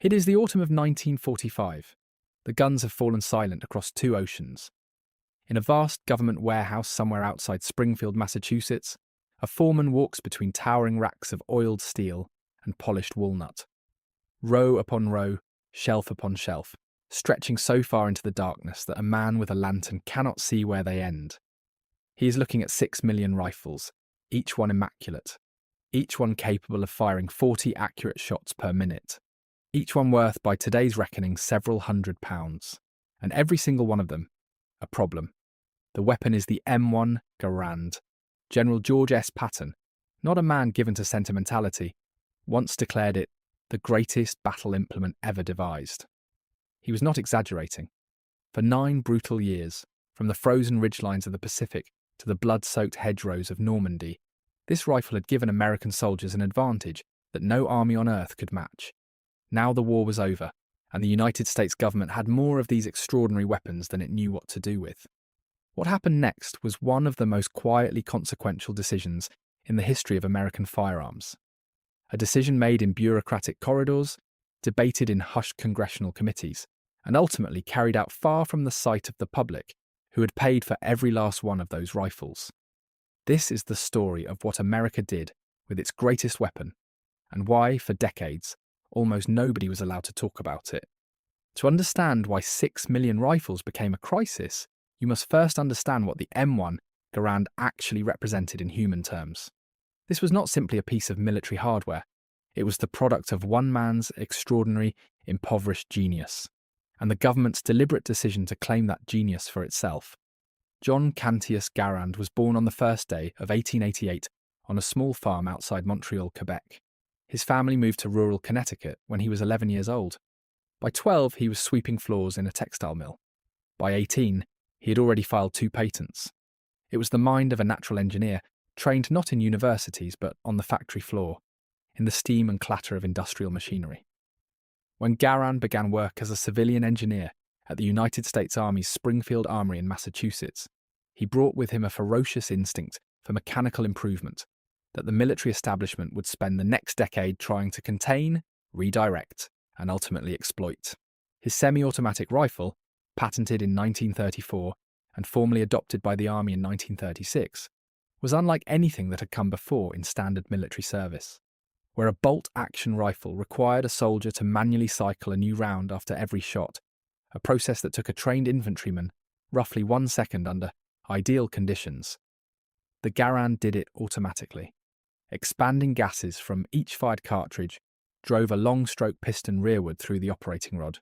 It is the autumn of 1945. The guns have fallen silent across two oceans. In a vast government warehouse somewhere outside Springfield, Massachusetts, a foreman walks between towering racks of oiled steel and polished walnut. Row upon row, shelf upon shelf, stretching so far into the darkness that a man with a lantern cannot see where they end. He is looking at 6 million rifles, each one immaculate, each one capable of firing 40 accurate shots per minute, each one worth, by today's reckoning, several £100, and every single one of them a problem. The weapon is the M1 Garand. General George S. Patton, not a man given to sentimentality, once declared it the greatest battle implement ever devised. He was not exaggerating. For 9 brutal years, from the frozen ridgelines of the Pacific to the blood-soaked hedgerows of Normandy, this rifle had given American soldiers an advantage that no army on earth could match. Now the war was over, and the United States government had more of these extraordinary weapons than it knew what to do with. What happened next was one of the most quietly consequential decisions in the history of American firearms. A decision made in bureaucratic corridors, debated in hushed congressional committees, and ultimately carried out far from the sight of the public, who had paid for every last one of those rifles. This is the story of what America did with its greatest weapon, and why, for decades, almost nobody was allowed to talk about it. To understand why 6 million rifles became a crisis, you must first understand what the M1 Garand actually represented in human terms. This was not simply a piece of military hardware. It was the product of one man's extraordinary, impoverished genius, and the government's deliberate decision to claim that genius for itself. John Cantius Garand was born on the first day of 1888 on a small farm outside Montreal, Quebec. His family moved to rural Connecticut when he was 11 years old. By 12, he was sweeping floors in a textile mill. By 18, he had already filed 2 patents. It was the mind of a natural engineer, trained not in universities but on the factory floor, in the steam and clatter of industrial machinery. When Garand began work as a civilian engineer at the United States Army's Springfield Armory in Massachusetts, he brought with him a ferocious instinct for mechanical improvement that the military establishment would spend the next decade trying to contain, redirect, and ultimately exploit. His semi-automatic rifle, patented in 1934 and formally adopted by the Army in 1936, was unlike anything that had come before in standard military service, where a bolt-action rifle required a soldier to manually cycle a new round after every shot, a process that took a trained infantryman roughly 1 second under ideal conditions. The Garand did it automatically. Expanding gases from each fired cartridge drove a long-stroke piston rearward through the operating rod,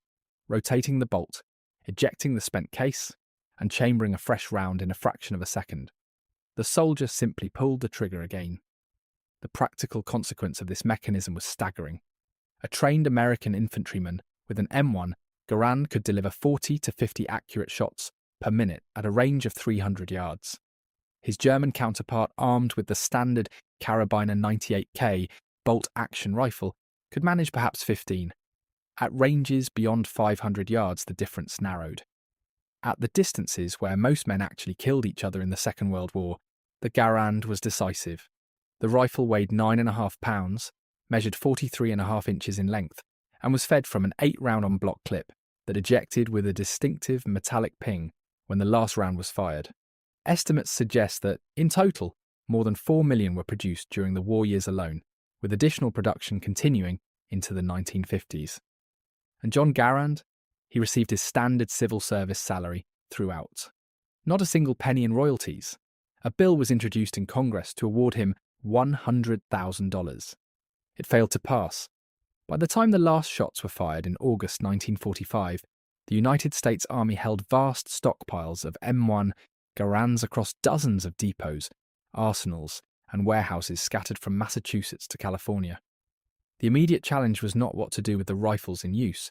rotating the bolt, ejecting the spent case, and chambering a fresh round in a fraction of a second. The soldier simply pulled the trigger again. The practical consequence of this mechanism was staggering. A trained American infantryman with an M1 Garand could deliver 40 to 50 accurate shots per minute at a range of 300 yards. His German counterpart, armed with the standard Carabiner 98K bolt-action rifle, could manage perhaps 15. At ranges beyond 500 yards, the difference narrowed. At the distances where most men actually killed each other in the Second World War, the Garand was decisive. The rifle weighed 9.5 pounds, measured 43.5 inches in length, and was fed from an 8-round-on-block clip that ejected with a distinctive metallic ping when the last round was fired. Estimates suggest that, in total, more than 4 million were produced during the war years alone, with additional production continuing into the 1950s. And John Garand? He received his standard civil service salary throughout. Not a single penny in royalties. A bill was introduced in Congress to award him $100,000. It failed to pass. By the time the last shots were fired in August 1945, the United States Army held vast stockpiles of M1 Garands across dozens of depots, arsenals, and warehouses scattered from Massachusetts to California. The immediate challenge was not what to do with the rifles in use.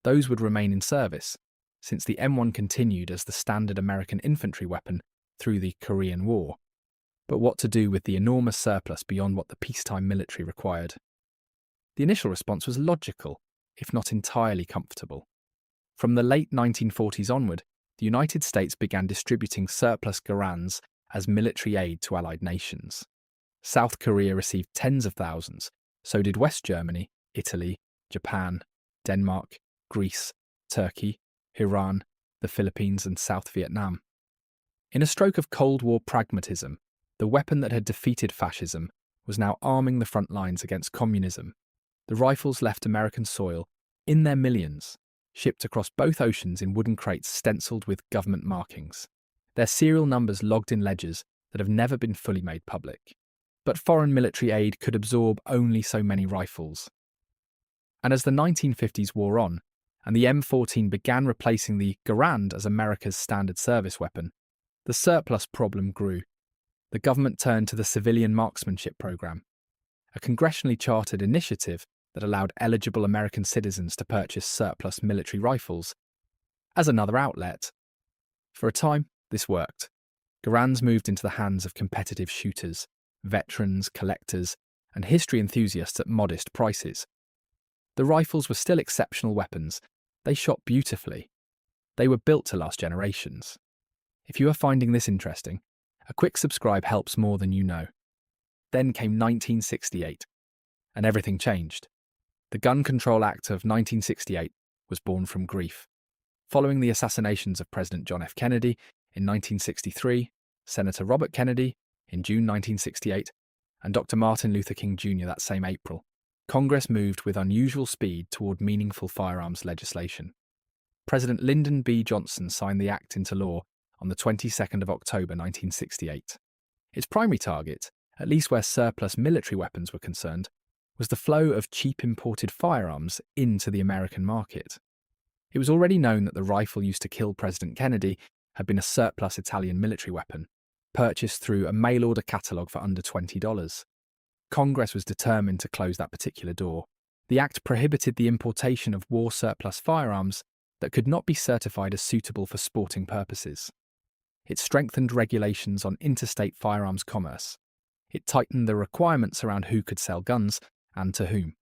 Those would remain in service, since the M1 continued as the standard American infantry weapon through the Korean War, but what to do with the enormous surplus beyond what the peacetime military required. The initial response was logical, if not entirely comfortable. From the late 1940s onward, the United States began distributing surplus Garands as military aid to Allied nations. South Korea received tens of thousands, so did West Germany, Italy, Japan, Denmark, Greece, Turkey, Iran, the Philippines, and South Vietnam. In a stroke of Cold War pragmatism, the weapon that had defeated fascism was now arming the front lines against communism. The rifles left American soil in their millions, shipped across both oceans in wooden crates stenciled with government markings, their serial numbers logged in ledgers that have never been fully made public. But foreign military aid could absorb only so many rifles. And as the 1950s wore on, and the M14 began replacing the Garand as America's standard service weapon, the surplus problem grew. The government turned to the Civilian Marksmanship Program, a congressionally chartered initiative that allowed eligible American citizens to purchase surplus military rifles as another outlet. For a time, this worked. Garands moved into the hands of competitive shooters, veterans, collectors, and history enthusiasts at modest prices. The rifles were still exceptional weapons. They shot beautifully. They were built to last generations. If you are finding this interesting, a quick subscribe helps more than you know. Then came 1968, and everything changed. The Gun Control Act of 1968 was born from grief. Following the assassinations of President John F. Kennedy in 1963, Senator Robert Kennedy in June 1968, and Dr. Martin Luther King Jr. that same April, Congress moved with unusual speed toward meaningful firearms legislation. President Lyndon B. Johnson signed the act into law on the 22nd of October 1968. Its primary target, at least where surplus military weapons were concerned, was the flow of cheap imported firearms into the American market. It was already known that the rifle used to kill President Kennedy had been a surplus Italian military weapon, purchased through a mail-order catalogue for under $20. Congress was determined to close that particular door. The act prohibited the importation of war surplus firearms that could not be certified as suitable for sporting purposes. It strengthened regulations on interstate firearms commerce. It tightened the requirements around who could sell guns and to whom.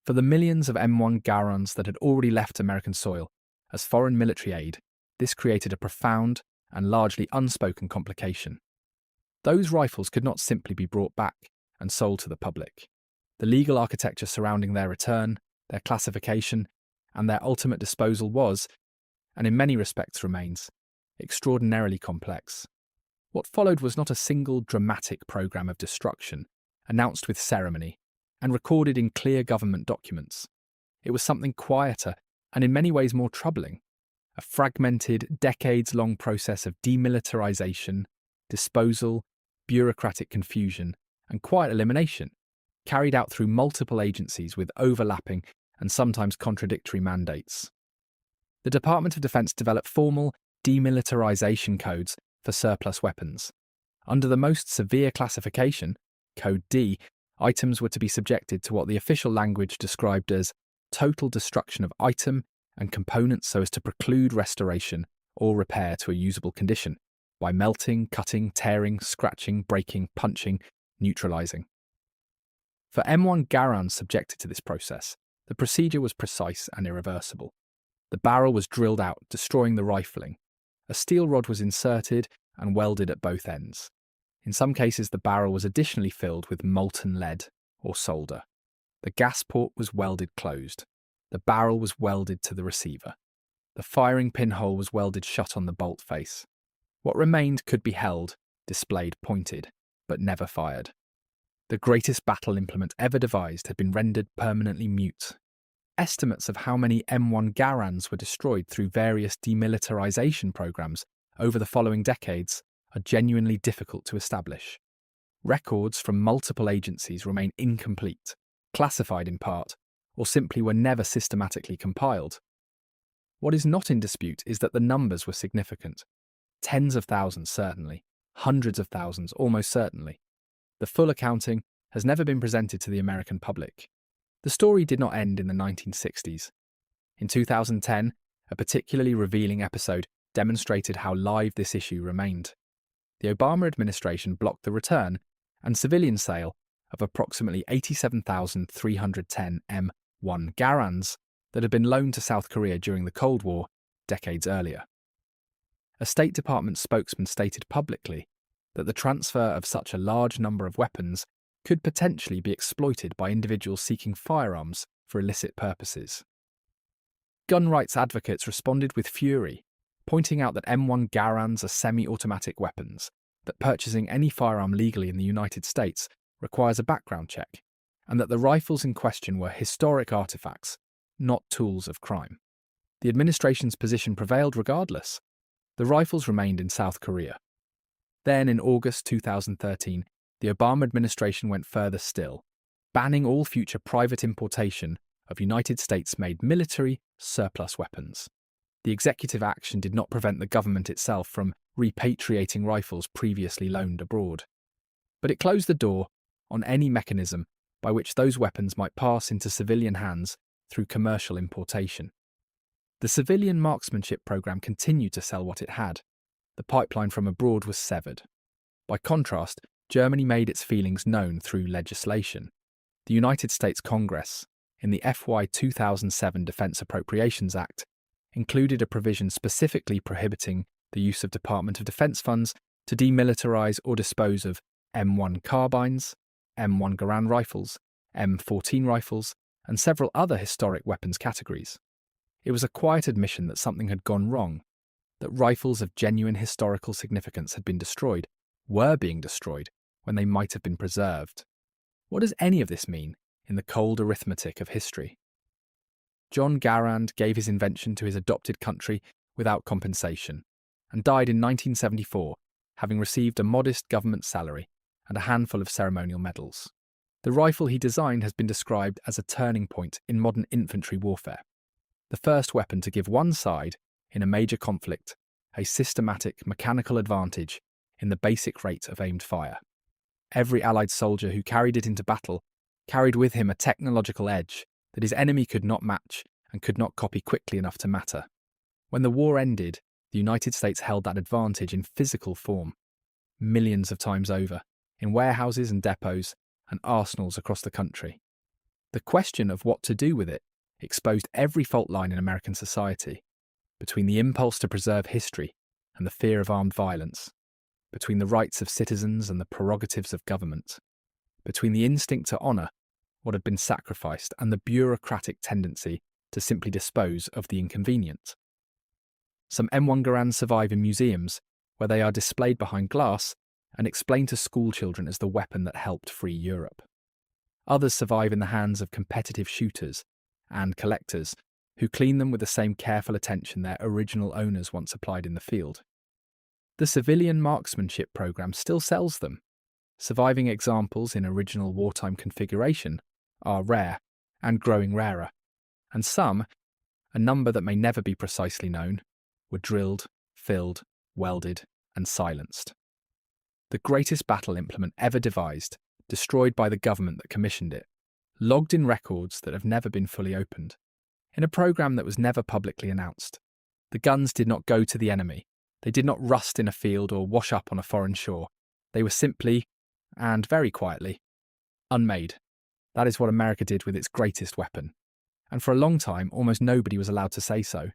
For the millions of M1 Garands that had already left American soil as foreign military aid, this created a profound and largely unspoken complication. Those rifles could not simply be brought back and sold to the public. The legal architecture surrounding their return, their classification, and their ultimate disposal was, and in many respects remains, extraordinarily complex. What followed was not a single dramatic program of destruction, announced with ceremony, and recorded in clear government documents. It was something quieter and in many ways more troubling, a fragmented, decades-long process of demilitarization, disposal, bureaucratic confusion, and quiet elimination, carried out through multiple agencies with overlapping and sometimes contradictory mandates. The Department of Defense developed formal demilitarization codes for surplus weapons. Under the most severe classification, Code D, items were to be subjected to what the official language described as total destruction of item and components so as to preclude restoration or repair to a usable condition by melting, cutting, tearing, scratching, breaking, punching, neutralizing. For M1 Garand subjected to this process, the procedure was precise and irreversible. The barrel was drilled out, destroying the rifling. A steel rod was inserted and welded at both ends. In some cases, the barrel was additionally filled with molten lead or solder. The gas port was welded closed. The barrel was welded to the receiver. The firing pinhole was welded shut on the bolt face. What remained could be held, displayed pointed, but never fired. The greatest battle implement ever devised had been rendered permanently mute. Estimates of how many M1 Garands were destroyed through various demilitarization programs over the following decades are genuinely difficult to establish. Records from multiple agencies remain incomplete, classified in part, or simply were never systematically compiled. What is not in dispute is that the numbers were significant. Tens of thousands certainly, hundreds of thousands almost certainly. The full accounting has never been presented to the American public. The story did not end in the 1960s. In 2010, a particularly revealing episode demonstrated how live this issue remained. The Obama administration blocked the return and civilian sale of approximately 87,310 M1 Garands that had been loaned to South Korea during the Cold War decades earlier. A State Department spokesman stated publicly that the transfer of such a large number of weapons could potentially be exploited by individuals seeking firearms for illicit purposes. Gun rights advocates responded with fury, pointing out that M1 Garands are semi-automatic weapons, that purchasing any firearm legally in the United States requires a background check, and that the rifles in question were historic artifacts, not tools of crime. The administration's position prevailed regardless. The rifles remained in South Korea. Then, in August 2013, the Obama administration went further still, banning all future private importation of United States-made military surplus weapons. The executive action did not prevent the government itself from repatriating rifles previously loaned abroad, but it closed the door on any mechanism by which those weapons might pass into civilian hands through commercial importation. The civilian marksmanship program continued to sell what it had. The pipeline from abroad was severed. By contrast, Germany made its feelings known through legislation. The United States Congress, in the FY 2007 Defense Appropriations Act, included a provision specifically prohibiting the use of Department of Defense funds to demilitarize or dispose of M1 carbines, M1 Garand rifles, M14 rifles, and several other historic weapons categories. It was a quiet admission that something had gone wrong, that rifles of genuine historical significance had been destroyed, were being destroyed, when they might have been preserved. What does any of this mean in the cold arithmetic of history? John Garand gave his invention to his adopted country without compensation, and died in 1974, having received a modest government salary and a handful of ceremonial medals. The rifle he designed has been described as a turning point in modern infantry warfare, the first weapon to give one side, in a major conflict, a systematic mechanical advantage in the basic rate of aimed fire. Every Allied soldier who carried it into battle carried with him a technological edge that his enemy could not match and could not copy quickly enough to matter. When the war ended, the United States held that advantage in physical form, millions of times over, in warehouses and depots and arsenals across the country. The question of what to do with it exposed every fault line in American society, between the impulse to preserve history and the fear of armed violence, between the rights of citizens and the prerogatives of government, between the instinct to honour what had been sacrificed and the bureaucratic tendency to simply dispose of the inconvenient. Some M1 Garands survive in museums, where they are displayed behind glass and explained to school children as the weapon that helped free Europe. Others survive in the hands of competitive shooters and collectors who clean them with the same careful attention their original owners once applied in the field. The civilian marksmanship program still sells them. Surviving examples in original wartime configuration are rare and growing rarer, and some, a number that may never be precisely known, were drilled, filled, welded, and silenced. The greatest battle implement ever devised, destroyed by the government that commissioned it, logged in records that have never been fully opened, in a program that was never publicly announced. The guns did not go to the enemy. They did not rust in a field or wash up on a foreign shore. They were simply, and very quietly, unmade. That is what America did with its greatest weapon. And for a long time, almost nobody was allowed to say so.